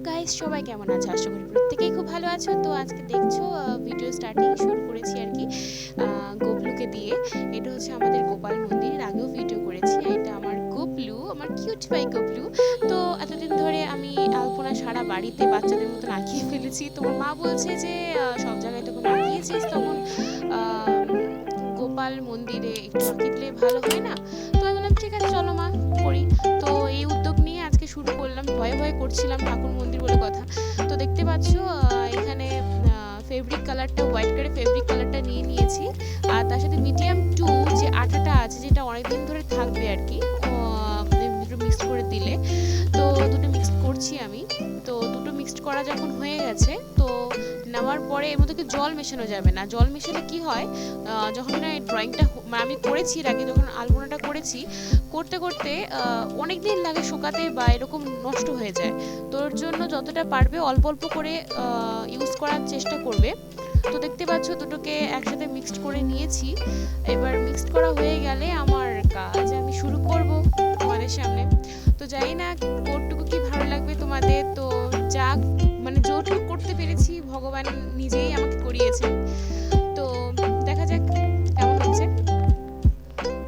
Guys, সবাই কেমন আছো? আশা করি প্রত্যেকেই খুব ভালো আছো। তো আজকে দেখছো ভিডিও স্টার্টিং শুরু করেছি আর কি গোপলুকে দিয়ে। এটা হচ্ছে আমাদের গোপাল মন্দির, এর আগেও ভিডিও করেছি। এটা আমার গোপলু, আমার কিউট পাই গোপলু। তো এতদিন ধরে আমি আলপনা সারা বাড়িতে বাচ্চাদের মতন আঁকিয়ে ফেলেছি। তোমার মা বলছে যে সব জায়গায় তখন আঁকিয়েছিস, তখন গোপাল মন্দিরে একটু আঁকিয়ে দিলে ভালো হয় না? তো আমি বললাম ঠিক আছে চলো মা, করি। তো এই উদ্যোগ নিয়ে আজকে শুরু করলাম। ভয়ে ভয়ে করছিলাম, ঠাকুর মন্দির বলে কথা। তো দেখতে পাচ্ছ এখানে ফেব্রিক কালারটা, হোয়াইট কালারে ফেব্রিক কালারটা নিয়ে নিয়েছি। আর তার সাথে মিডিয়াম টু যে আঠাটা আছে, যেটা অনেকদিন ধরে থাকবে আর কি, দুটো মিক্সড করে দিলে। তো দুটো মিক্সড করছি আমি। তো দুটো মিক্সড করা যখন হয়ে গেছে, তো নেওয়ার পরে এর মধ্যে জল মেশানো যাবে না। জল মেশালে কি হয়, যখন না এই ড্রয়িংটা আমি করেছি এর আগে, যখন আলপনাটা করেছি, করতে করতে অনেক দিন লাগে শুকাতে বা এরকম নষ্ট হয়ে যায়। তোর জন্য যতটা পারবে অল্প অল্প করে ইউজ করার চেষ্টা করবে। তো দেখতে পাচ্ছ দুটোকে একসাথে মিক্সড করে নিয়েছি। এবার মিক্সড করা হয়ে গেলে আমার কাজ আমি শুরু করব তোমাদের সামনে। তো জানি না কোটটুকু কি ভালো লাগবে তোমাদের। তো যা মানে যতটুকু করতে পেরেছি ভগবান নিজেই আমাকে করিয়েছে। তো দেখা যাক কেমন হচ্ছে।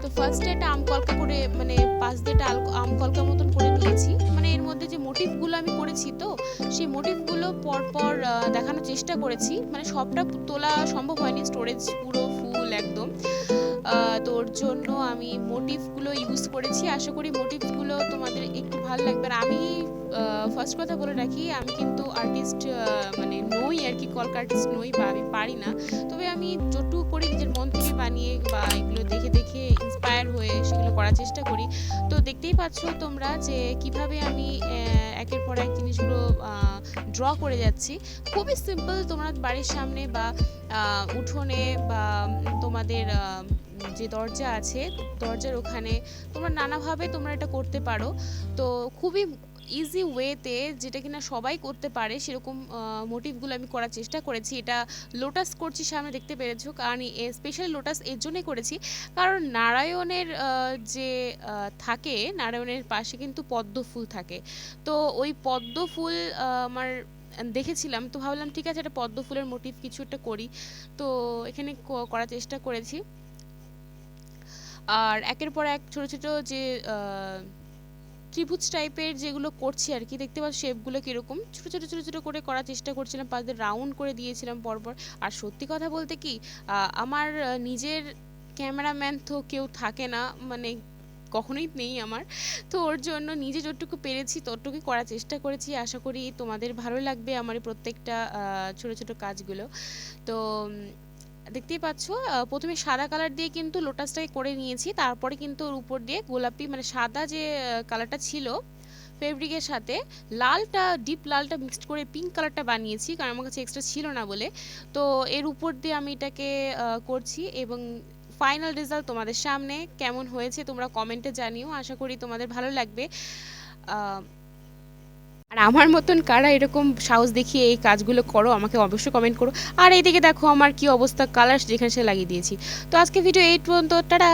তো ফার্স্টে একটা আম কলকা করে, মানে পাশ দিয়ে একটা আম কলকা মতন করে নিয়েছি। মানে এর মধ্যে যে মোটিভগুলো আমি করেছি, তো সেই মোটিভগুলো পরপর দেখানোর চেষ্টা করেছি। মানে সবটা তোলা সম্ভব হয়নি, স্টোরেজ পুরো ফুল একদম। তোর জন্য আমি মোটিভগুলো ইউজ করেছি। আশা করি মোটিভগুলো তোমাদের একটু ভালো লাগবে। আর আমি ফার্স্ট কথা বলে রাখি, আমি কিন্তু আর্টিস্ট মানে নই আর কি, কলকা আর্টিস্ট নই, বা আমি পারি না। তবে আমি যতটুকু করি নিজের মন থেকে বানিয়ে বা এগুলো দেখে দেখে ইন্সপায়ার হয়ে সেগুলো করার চেষ্টা করি। তো দেখতেই পাচ্ছ তোমরা যে কিভাবে আমি একের পর এক জিনিসগুলো ড্র করে যাচ্ছি। খুবই সিম্পল। তোমরা বাড়ির সামনে বা উঠোনে বা তোমাদের যে দরজা আছে, দরজার ওখানে তোমরা নানাভাবে তোমরা এটা করতে পারো। তো খুবই ইজি ওয়েতে, যেটা কিনা সবাই করতে পারে, সেরকম মোটিভগুলো আমি করার চেষ্টা করেছি। এটা লোটাস করছি সামনে, দেখতে পেরেছো। কারণ স্পেশালি লোটাস এর জন্যই করেছি, কারণ নারায়ণের যে থাকে, নারায়ণের পাশে কিন্তু পদ্ম ফুল থাকে। তো ওই পদ্ম ফুল আমার দেখেছিলাম, তো ভাবলাম ঠিক আছে একটা পদ্ম ফুলের মোটিভ কিছু একটা করি। তো এখানে করার চেষ্টা করেছি। আর একের পর এক ছোট ছোট যে ত্রিভুজ টাইপের যেগুলো করছি আর কি, দেখতে পাচ্ছ শেপগুলো কীরকম ছোটো ছোটো ছোটো ছোটো করে করার চেষ্টা করছিলাম, পাশ দিয়ে রাউন্ড করে দিয়েছিলাম পরপর। আর সত্যি কথা বলতে কি, আমার নিজের ক্যামেরাম্যান তো কেউ থাকে না, মানে কখনোই নেই আমার। তো ওর জন্য নিজে যতটুকু পেরেছি ততটুকুই করার চেষ্টা করেছি। আশা করি তোমাদের ভালো লাগবে আমার এই প্রত্যেকটা ছোটো ছোটো কাজগুলো। তো দেখতেই পাচ্ছ প্রথমে সাদা কালার দিয়ে কিন্তু লোটাসটাকে করে নিয়েছি, তারপরে কিন্তু ওর উপর দিয়ে গোলাপি, মানে সাদা যে কালারটা ছিল ফেব্রিকের সাথে লালটা, ডিপ লালটা মিক্সড করে পিঙ্ক কালারটা বানিয়েছি, কারণ আমার কাছে এক্সট্রা ছিল না বলে। তো এর উপর দিয়ে আমি এটাকে করছি, এবং ফাইনাল রেজাল্ট তোমাদের সামনে কেমন হয়েছে তোমরা কমেন্টে জানিও। আশা করি তোমাদের ভালো লাগবে। আর আমার মতন কারা এরকম সাহস দেখিয়ে এই কাজগুলো করো, আমাকে অবশ্যই কমেন্ট করো। আর এইদিকে দেখো আমার কি অবস্থা, কালার যেখানে সে লাগিয়ে দিয়েছি। তো আজকে ভিডিও এই পর্যন্ত, টাটা।